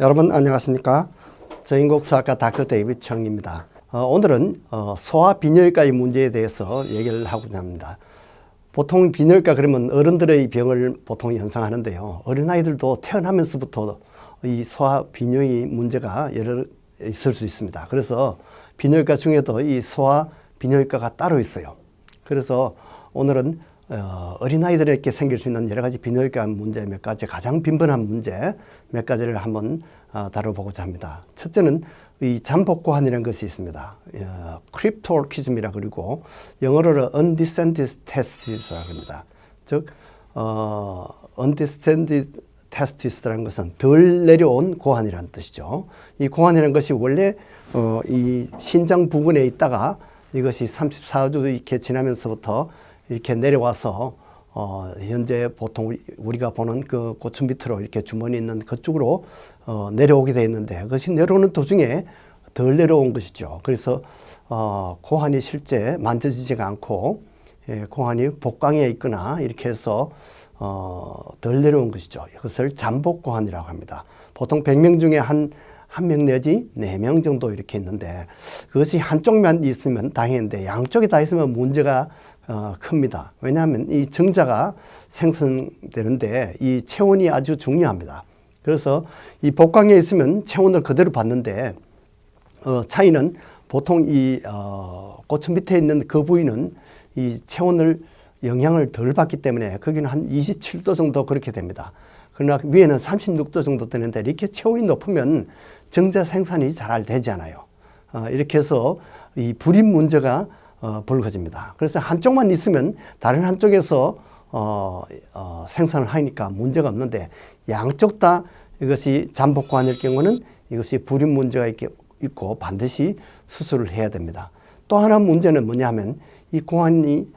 여러분 안녕하십니까? 저인국수학과 닥터 데이비드 청입니다. 오늘은 소아 비뇨기과의 문제에 대해서 얘기를 하고자 합니다. 보통 비뇨기과 그러면 어른들의 병을 보통 연상하는데요. 어린아이들도 태어나면서부터 이 소아 비뇨기 문제가 여러 있을 수 있습니다. 그래서 비뇨기과 중에도 이 소아 비뇨기과가 따로 있어요. 그래서 오늘은 어린아이들에게 생길 수 있는 여러 가지 비뇨기과 문제 몇 가지, 가장 빈번한 문제 몇 가지를 한번 다뤄보고자 합니다. 첫째는 이 잠복고환이라는 것이 있습니다. 크립토올키즘이라 그리고 영어로는 undescended testis라고 합니다. 즉, undescended testis라는 것은 덜 내려온 고환이라는 뜻이죠. 이 고환이라는 것이 원래 이 신장 부분에 있다가 이것이 34주 이렇게 지나면서부터 이렇게 내려와서 현재 보통 우리가 보는 그 고추 밑으로 이렇게 주머니 있는 그쪽으로 내려오게 되어 있는데, 그것이 내려오는 도중에 덜 내려온 것이죠. 그래서 고환이 실제 만져지지가 않고 고환이 복강에 있거나 이렇게 해서 덜 내려온 것이죠. 이것을 잠복고환이라고 합니다. 보통 100명 중에 한 명 내지 4명 정도 이렇게 있는데, 그것이 한쪽만 있으면 다행인데 양쪽이 다 있으면 문제가 큽니다. 왜냐하면 이 정자가 생성되는데 이 체온이 아주 중요합니다. 그래서 이 복강에 있으면 체온을 그대로 받는데, 차이는 보통 이 고추 밑에 있는 그 부위는 이 체온을 영향을 덜 받기 때문에 거기는 한 27도 정도 그렇게 됩니다. 그러나 위에는 36도 정도 되는데, 이렇게 체온이 높으면 정자 생산이 잘 되지 않아요. 이렇게 해서 이 불임 문제가 벌어집니다. 그래서 한쪽만 있으면 다른 한쪽에서 생산을 하니까 문제가 없는데, 양쪽 다 이것이 잠복고환일 경우는 이것이 불임 문제가 있고 반드시 수술을 해야 됩니다. 또 하나 문제는 뭐냐면, 이 고환이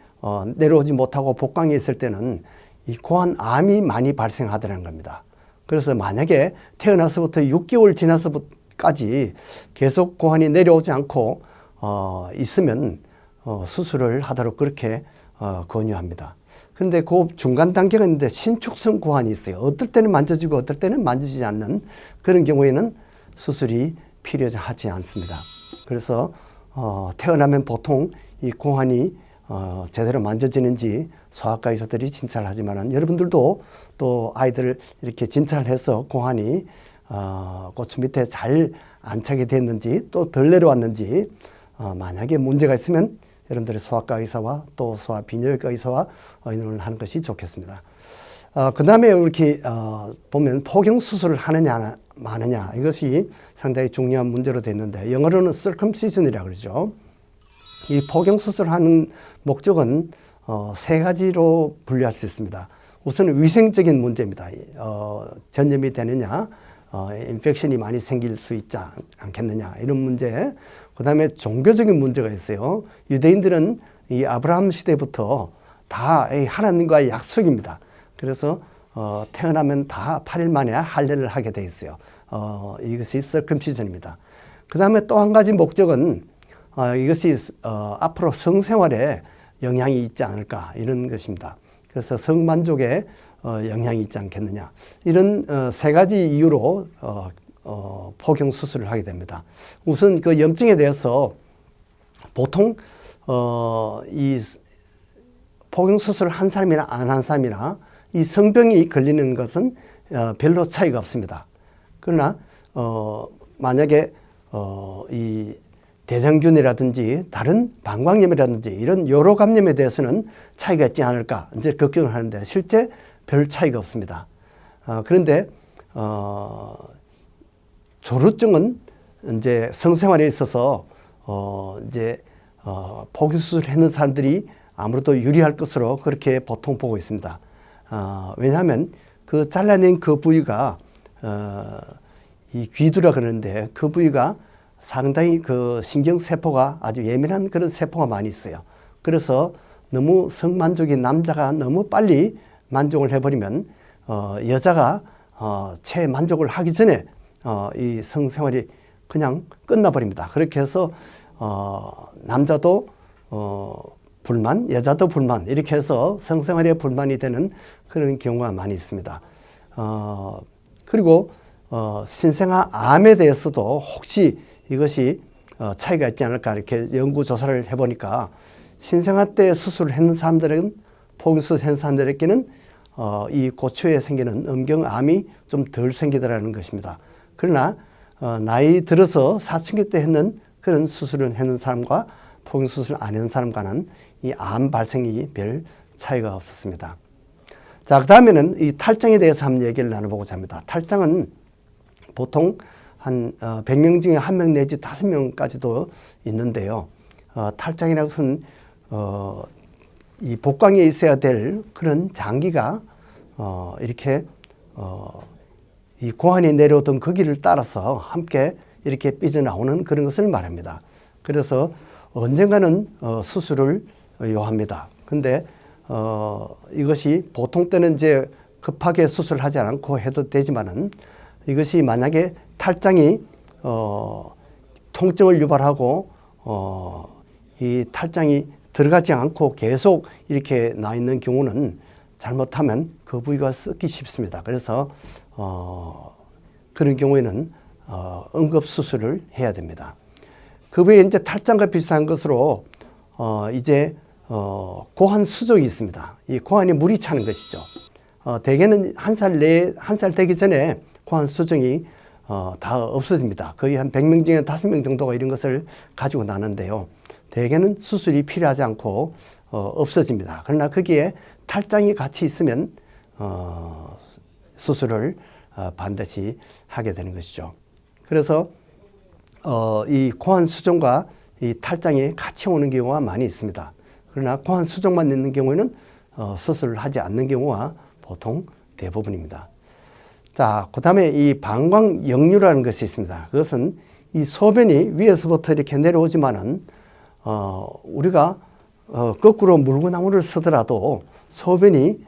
내려오지 못하고 복강에 있을 때는 이 고환암이 많이 발생하더라는 겁니다. 그래서 만약에 태어나서부터 6개월 지나서까지 계속 고환이 내려오지 않고 있으면 수술을 하도록 그렇게 권유합니다. 그런데 그 중간 단계가 있는데 신축성 고환이 있어요. 어떨 때는 만져지고 어떨 때는 만져지지 않는 그런 경우에는 수술이 필요하지 않습니다. 그래서 태어나면 보통 이 고환이 제대로 만져지는지 소아과 의사들이 진찰을 하지만, 여러분들도 또 아이들을 이렇게 진찰해서 고환이 고추 밑에 잘 안착이 됐는지 또 덜 내려왔는지, 만약에 문제가 있으면 여러분들의 소아과 의사와 또 소아 비뇨기과 의사와 의논을 하는 것이 좋겠습니다. 그 다음에 이렇게 보면 포경수술을 하느냐 마느냐, 이것이 상당히 중요한 문제로 됐는데, 영어로는 circumcision이라고 그러죠. 이 포경수술하는 목적은 3가지로 분류할 수 있습니다. 우선 위생적인 문제입니다. 전염이 되느냐, 인펙션이 많이 생길 수 있지 않겠느냐, 이런 문제. 그 다음에 종교적인 문제가 있어요. 유대인들은 이 아브라함 시대부터 다 하나님과의 약속입니다. 그래서 태어나면 다 8일 만에 할례를 하게 돼 있어요. 이것이 circumcision입니다. 그 다음에 또 한 가지 목적은 이것이 앞으로 성생활에 영향이 있지 않을까, 이런 것입니다. 그래서 성만족에 영향이 있지 않겠느냐, 이런 3가지 이유로 포경 수술을 하게 됩니다. 우선 그 염증에 대해서 보통 이 포경 수술을 한 사람이나 안 한 사람이나 이 성병이 걸리는 것은 별로 차이가 없습니다. 그러나 만약에 이 대장균이라든지 다른 방광염이라든지 이런 여러 감염에 대해서는 차이가 있지 않을까 이제 걱정을 하는데, 실제 별 차이가 없습니다. 그런데 조루증은 이제 성생활에 있어서 이제 포경수술을 했는 사람들이 아무래도 유리할 것으로 그렇게 보통 보고 있습니다. 왜냐하면 그 잘라낸 그 부위가 이 귀두라 그러는데, 그 부위가 상당히 그 신경세포가 아주 예민한 그런 세포가 많이 있어요. 그래서 너무 성만족인 남자가 너무 빨리 만족을 해버리면 여자가 체만족을 하기 전에 이 성생활이 그냥 끝나버립니다. 그렇게 해서 남자도 불만, 여자도 불만, 이렇게 해서 성생활에 불만이 되는 그런 경우가 많이 있습니다. 그리고 신생아 암에 대해서도 혹시 이것이 차이가 있지 않을까 이렇게 연구 조사를 해보니까 신생아 때 수술을 했는 사람들은 포경수술 했는 사람들에게는 이 고추에 생기는 음경암이 좀 덜 생기더라는 것입니다. 그러나 나이 들어서 사춘기 때 했는 그런 수술을 했는 사람과 포경수술 안 했는 사람과는 이 암 발생이 별 차이가 없었습니다. 자, 그 다음에는 이 탈장에 대해서 한번 얘기를 나눠보고자 합니다. 탈장은 보통 한 100명 중에 1명 내지 5명까지도 있는데요. 탈장이라는 것은 이 복강에 있어야 될 그런 장기가 이렇게 이 고환이 내려오던 그 길을 따라서 함께 이렇게 삐져나오는 그런 것을 말합니다. 그래서 언젠가는 수술을 요합니다. 근데 이것이 보통 때는 이제 급하게 수술하지 않고 해도 되지만은 이것이 만약에 탈장이 통증을 유발하고 이 탈장이 들어가지 않고 계속 이렇게 나 있는 경우는 잘못하면 그 부위가 썩기 쉽습니다. 그래서 그런 경우에는 응급 수술을 해야 됩니다. 그 외에 이제 탈장과 비슷한 것으로 이제 고환 수정이 있습니다. 이 고환이 물이 차는 것이죠. 대개는 한 살 되기 전에 고환 수정이 다 없어집니다. 거의 한 100명 중에 5명 정도가 이런 것을 가지고 나는데요. 대개는 수술이 필요하지 않고 없어집니다. 그러나 거기에 탈장이 같이 있으면 수술을 반드시 하게 되는 것이죠. 그래서 이 고환 수정과 이 탈장이 같이 오는 경우가 많이 있습니다. 그러나 고환 수정만 있는 경우에는 수술을 하지 않는 경우가 보통 대부분입니다. 자, 그 다음에 이 방광역류라는 것이 있습니다. 그것은 이 소변이 위에서부터 이렇게 내려오지만은 우리가 거꾸로 물구나무를 쓰더라도 소변이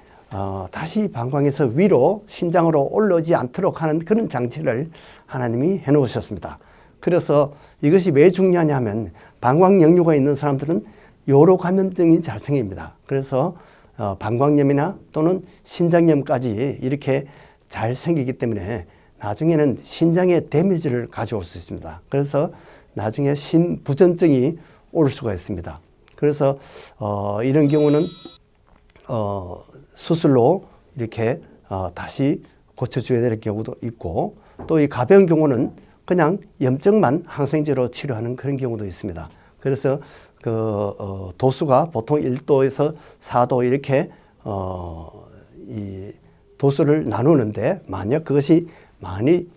다시 방광에서 위로 신장으로 올라오지 않도록 하는 그런 장치를 하나님이 해놓으셨습니다. 그래서 이것이 왜 중요하냐면 방광역류가 있는 사람들은 요로 감염증이 잘 생깁니다. 그래서 방광염이나 또는 신장염까지 이렇게 잘 생기기 때문에 나중에는 신장에 데미지를 가져올 수 있습니다. 그래서 나중에 신부전증이 올 수가 있습니다. 그래서 이런 경우는 수술로 이렇게 다시 고쳐줘야 될 경우도 있고, 또 이 가벼운 경우는 그냥 염증만 항생제로 치료하는 그런 경우도 있습니다. 그래서 도수가 보통 1도에서 4도 이렇게 이 도수를 나누는데, 만약 그것이 많이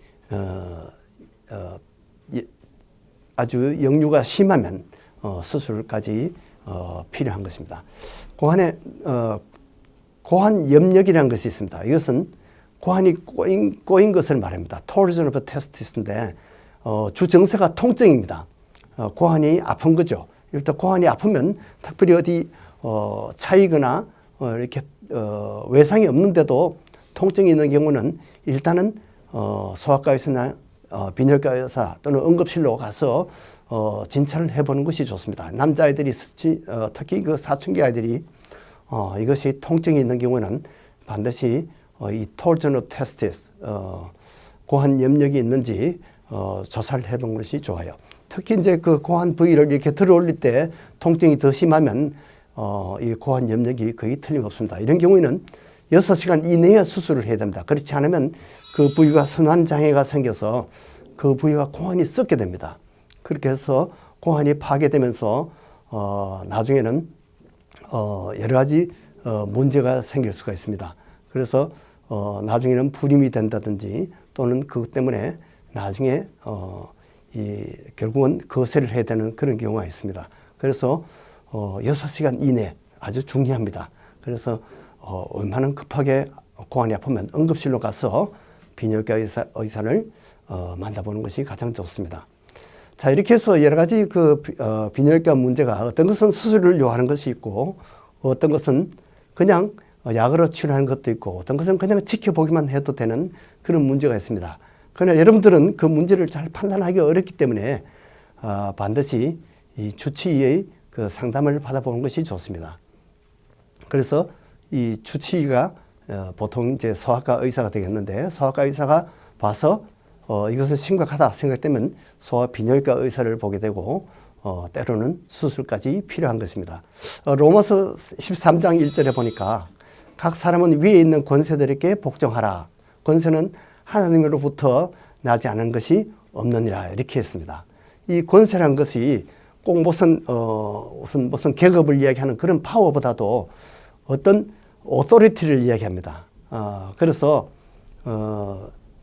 아주 역류가 심하면 수술까지 필요한 것입니다. 고환에 고환염력이라는 것이 있습니다. 이것은 고환이 꼬인 것을 말합니다. torsion of testis인데 주 증세가 통증입니다. 고환이 아픈 거죠. 일단 고환이 아프면 특별히 어디 차이거나 이렇게 외상이 없는데도 통증이 있는 경우는 일단은 소아과 의사나 비뇨기과 의사 또는 응급실로 가서 진찰을 해보는 것이 좋습니다. 남자아이들이 특히 그 사춘기 아이들이 이것이 통증이 있는 경우는 반드시 이 torsion of testis 고환 염력이 있는지 조사를 해보는 것이 좋아요. 특히 이제 그 고환 부위를 이렇게 들어 올릴 때 통증이 더 심하면 이 고환 염력이 거의 틀림없습니다. 이런 경우에는 6시간 이내에 수술을 해야 됩니다. 그렇지 않으면 그 부위가 순환장애가 생겨서 그 부위가 고환이 썩게 됩니다. 그렇게 해서 고환이 파괴되면서 나중에는 여러 가지 문제가 생길 수가 있습니다. 그래서 나중에는 불임이 된다든지 또는 그것 때문에 나중에 결국은 거세를 해야 되는 그런 경우가 있습니다. 그래서 6시간 이내 아주 중요합니다. 그래서 웬만하면 급하게 고환이 아프면 응급실로 가서 비뇨기과 의사를 만나보는 것이 가장 좋습니다. 자, 이렇게 해서 여러 가지 비뇨기과 문제가 어떤 것은 수술을 요하는 것이 있고, 어떤 것은 그냥 약으로 치료하는 것도 있고, 어떤 것은 그냥 지켜보기만 해도 되는 그런 문제가 있습니다. 그러나 여러분들은 그 문제를 잘 판단하기 어렵기 때문에 반드시 이 주치의의 그 상담을 받아보는 것이 좋습니다. 그래서 이 주치의가 보통 이제 소아과 의사가 되겠는데, 소아과 의사가 봐서 이것은 심각하다 생각되면 소아 비뇨기과 의사를 보게 되고 때로는 수술까지 필요한 것입니다. 로마서 13장 1절에 보니까 각 사람은 위에 있는 권세들에게 복종하라. 권세는 하나님으로부터 나지 않은 것이 없느니라 이렇게 했습니다. 이 권세란 것이 꼭 무슨 계급을 이야기하는 그런 파워보다도 어떤 오토리티를 이야기합니다. 그래서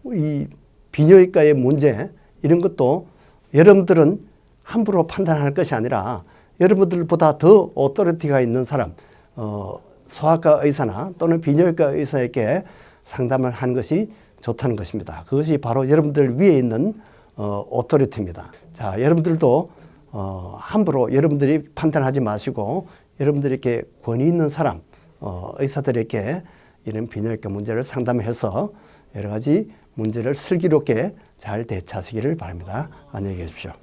이 비뇨기과의 문제 이런 것도 여러분들은 함부로 판단할 것이 아니라 여러분들보다 더 오토리티가 있는 사람, 소아과 의사나 또는 비뇨기과 의사에게 상담을 하는 것이 좋다는 것입니다. 그것이 바로 여러분들 위에 있는 오토리티입니다. 자, 여러분들도 함부로 여러분들이 판단하지 마시고 여러분들에게 권위 있는 사람, 의사들에게 이런 비뇨기과 문제를 상담해서 여러 가지 문제를 슬기롭게 잘 대처하시기를 바랍니다. 안녕히 계십시오.